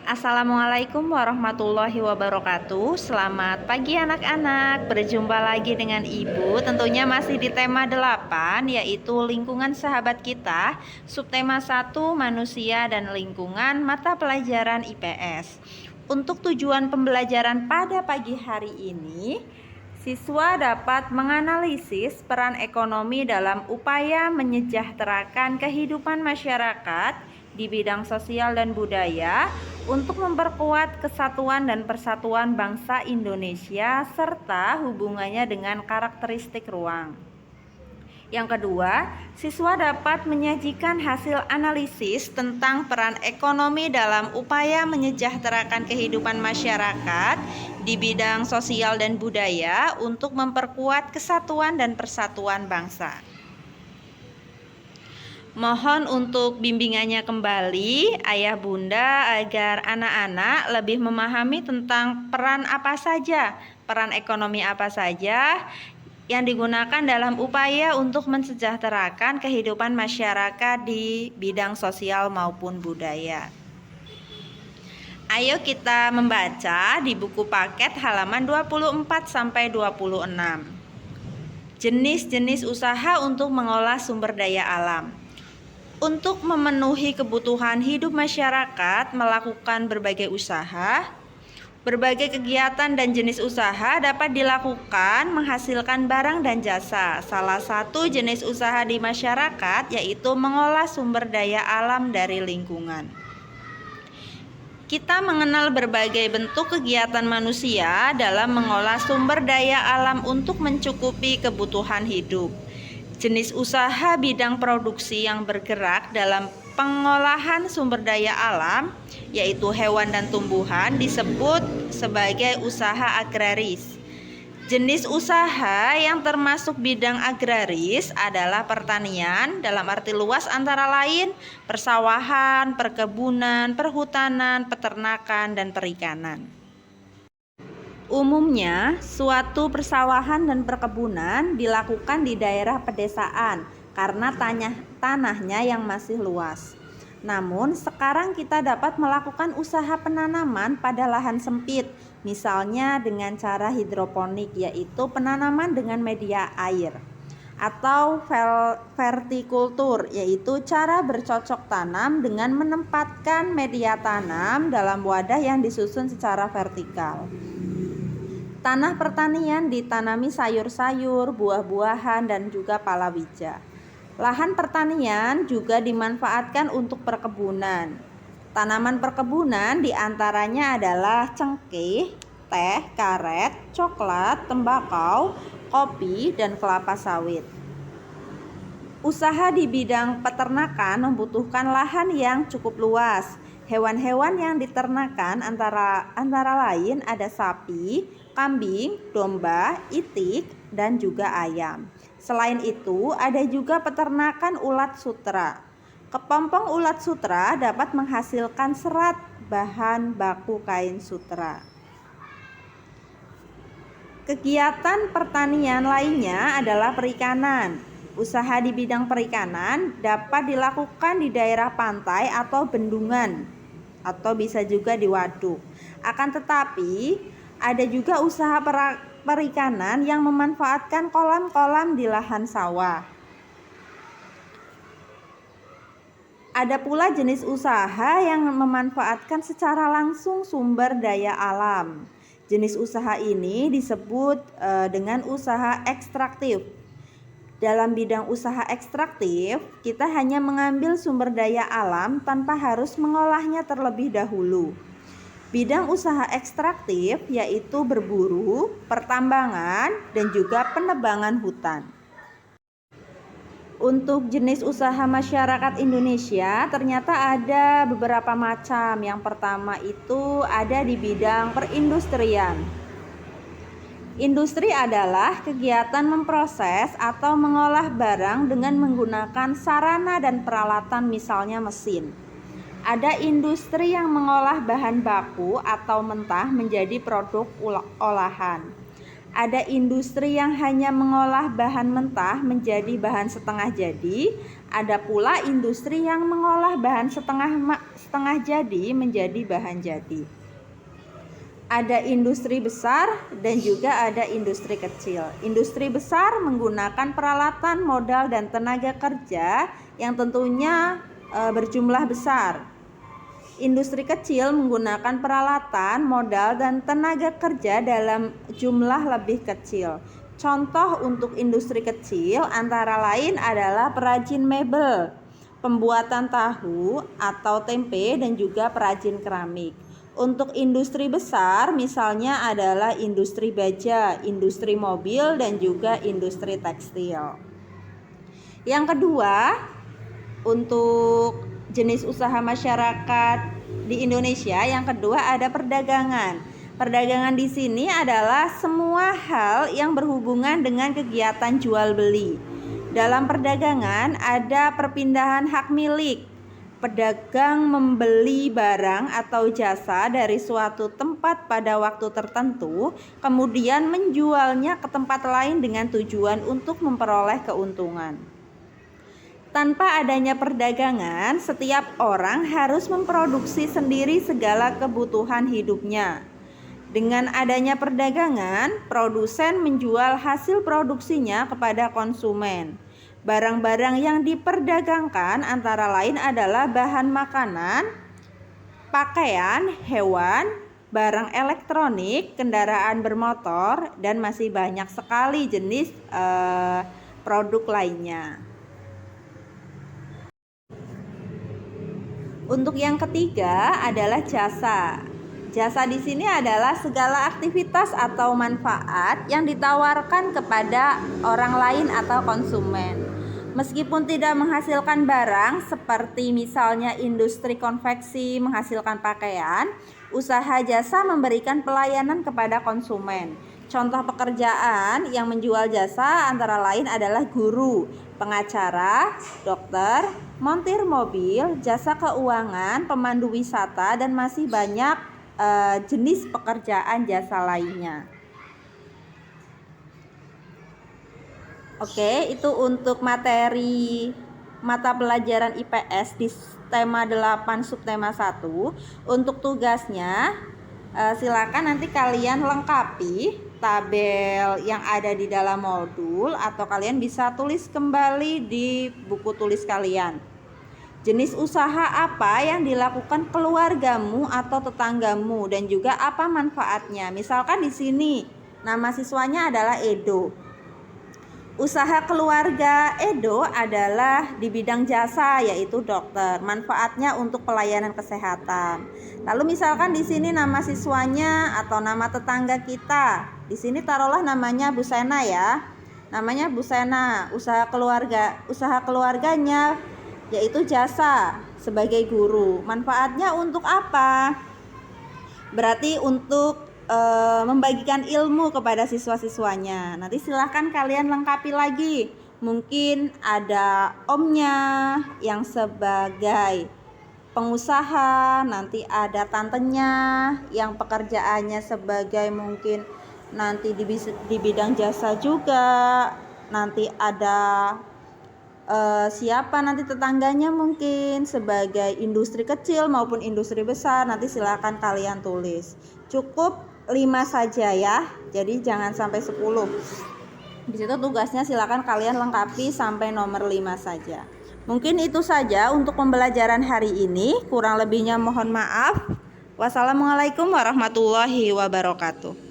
Assalamualaikum warahmatullahi wabarakatuh. Selamat pagi anak-anak. Berjumpa lagi dengan Ibu. Tentunya masih di tema 8, yaitu lingkungan sahabat kita. Subtema 1, manusia dan lingkungan, mata pelajaran IPS. Untuk tujuan pembelajaran pada pagi hari ini, siswa dapat menganalisis peran ekonomi dalam upaya menyejahterakan kehidupan masyarakat di bidang sosial dan budaya untuk memperkuat kesatuan dan persatuan bangsa Indonesia serta hubungannya dengan karakteristik ruang. Yang kedua, siswa dapat menyajikan hasil analisis tentang peran ekonomi dalam upaya menyejahterakan kehidupan masyarakat di bidang sosial dan budaya untuk memperkuat kesatuan dan persatuan bangsa. Mohon untuk bimbingannya kembali ayah bunda agar anak-anak lebih memahami tentang peran ekonomi apa saja yang digunakan dalam upaya untuk mensejahterakan kehidupan masyarakat di bidang sosial maupun budaya. Ayo kita membaca di buku paket halaman 24 sampai 26. Jenis-jenis usaha untuk mengolah sumber daya alam. Untuk memenuhi kebutuhan hidup masyarakat melakukan berbagai usaha, berbagai kegiatan dan jenis usaha dapat dilakukan menghasilkan barang dan jasa. Salah satu jenis usaha di masyarakat yaitu mengolah sumber daya alam dari lingkungan. Kita mengenal berbagai bentuk kegiatan manusia dalam mengolah sumber daya alam untuk mencukupi kebutuhan hidup. Jenis usaha bidang produksi yang bergerak dalam pengolahan sumber daya alam, yaitu hewan dan tumbuhan, disebut sebagai usaha agraris. Jenis usaha yang termasuk bidang agraris adalah pertanian dalam arti luas antara lain persawahan, perkebunan, perhutanan, peternakan, dan perikanan. Umumnya, suatu persawahan dan perkebunan dilakukan di daerah pedesaan karena tanahnya yang masih luas. Namun, sekarang kita dapat melakukan usaha penanaman pada lahan sempit, misalnya dengan cara hidroponik, yaitu penanaman dengan media air, atau vertikultur, yaitu cara bercocok tanam dengan menempatkan media tanam dalam wadah yang disusun secara vertikal. Tanah pertanian ditanami sayur-sayur, buah-buahan, dan juga palawija. Lahan pertanian juga dimanfaatkan untuk perkebunan. Tanaman perkebunan diantaranya adalah cengkeh, teh, karet, coklat, tembakau, kopi, dan kelapa sawit. Usaha di bidang peternakan membutuhkan lahan yang cukup luas. Hewan-hewan yang diternakan antara lain ada sapi, kambing, domba, itik, dan juga ayam. Selain itu, ada juga peternakan ulat sutra. Kepompong ulat sutra dapat menghasilkan serat bahan baku kain sutra. Kegiatan pertanian lainnya adalah perikanan. Usaha di bidang perikanan dapat dilakukan di daerah pantai atau bendungan, atau bisa juga di waduk. Akan tetapi, ada juga usaha perikanan yang memanfaatkan kolam-kolam di lahan sawah. Ada pula jenis usaha yang memanfaatkan secara langsung sumber daya alam. Jenis usaha ini disebut dengan usaha ekstraktif. Dalam bidang usaha ekstraktif, kita hanya mengambil sumber daya alam tanpa harus mengolahnya terlebih dahulu. Bidang usaha ekstraktif yaitu berburu, pertambangan, dan juga penebangan hutan. Untuk jenis usaha masyarakat Indonesia ternyata ada beberapa macam. Yang pertama itu ada di bidang perindustrian. Industri adalah kegiatan memproses atau mengolah barang dengan menggunakan sarana dan peralatan, misalnya mesin. Ada industri yang mengolah bahan baku atau mentah menjadi produk olahan. Ada industri yang hanya mengolah bahan mentah menjadi bahan setengah jadi. Ada pula industri yang mengolah bahan setengah setengah jadi menjadi bahan jadi. Ada industri besar dan juga ada industri kecil. Industri besar menggunakan peralatan, modal, dan tenaga kerja yang tentunya berjumlah besar. Industri kecil menggunakan peralatan, modal, dan tenaga kerja dalam jumlah lebih kecil. Contoh untuk industri kecil antara lain adalah perajin mebel, pembuatan tahu atau tempe, dan juga perajin keramik. Untuk industri besar misalnya adalah industri baja, industri mobil, dan juga industri tekstil. Yang kedua, untuk jenis usaha masyarakat di Indonesia, yang kedua ada perdagangan. Perdagangan di sini adalah semua hal yang berhubungan dengan kegiatan jual beli. Dalam perdagangan ada perpindahan hak milik. Pedagang membeli barang atau jasa dari suatu tempat pada waktu tertentu, kemudian menjualnya ke tempat lain dengan tujuan untuk memperoleh keuntungan. Tanpa adanya perdagangan, setiap orang harus memproduksi sendiri segala kebutuhan hidupnya. Dengan adanya perdagangan, produsen menjual hasil produksinya kepada konsumen. Barang-barang yang diperdagangkan antara lain adalah bahan makanan, pakaian, hewan, barang elektronik, kendaraan bermotor, dan masih banyak sekali jenis produk lainnya. Untuk yang ketiga adalah jasa. Jasa di sini adalah segala aktivitas atau manfaat yang ditawarkan kepada orang lain atau konsumen. Meskipun tidak menghasilkan barang seperti misalnya industri konveksi menghasilkan pakaian, usaha jasa memberikan pelayanan kepada konsumen. Contoh pekerjaan yang menjual jasa antara lain adalah guru, pengacara, dokter, montir mobil, jasa keuangan, pemandu wisata, dan masih banyak jenis pekerjaan jasa lainnya. Oke, itu untuk materi mata pelajaran IPS di tema 8 subtema 1. Untuk tugasnya silakan nanti kalian lengkapi tabel yang ada di dalam modul atau kalian bisa tulis kembali di buku tulis kalian. Jenis usaha apa yang dilakukan keluargamu atau tetanggamu dan juga apa manfaatnya. Misalkan di sini nama siswanya adalah Edo. Usaha keluarga Edo adalah di bidang jasa yaitu dokter. Manfaatnya untuk pelayanan kesehatan. Lalu misalkan di sini nama siswanya atau nama tetangga kita. Di sini taruhlah namanya Bu Sena ya. Namanya Bu Sena. Usaha keluarganya yaitu jasa sebagai guru. Manfaatnya untuk apa? Berarti untuk membagikan ilmu kepada siswa-siswanya. Nanti silahkan kalian lengkapi lagi. Mungkin ada omnya yang sebagai pengusaha, nanti ada tantenya yang pekerjaannya sebagai mungkin nanti di bidang jasa juga. Nanti ada siapa nanti tetangganya mungkin sebagai industri kecil maupun industri besar. Nanti silakan kalian tulis. Cukup 5 saja ya. Jadi jangan sampai 10. Di situ tugasnya silakan kalian lengkapi sampai nomor 5 saja. Mungkin itu saja untuk pembelajaran hari ini. Kurang lebihnya mohon maaf. Wassalamualaikum warahmatullahi wabarakatuh.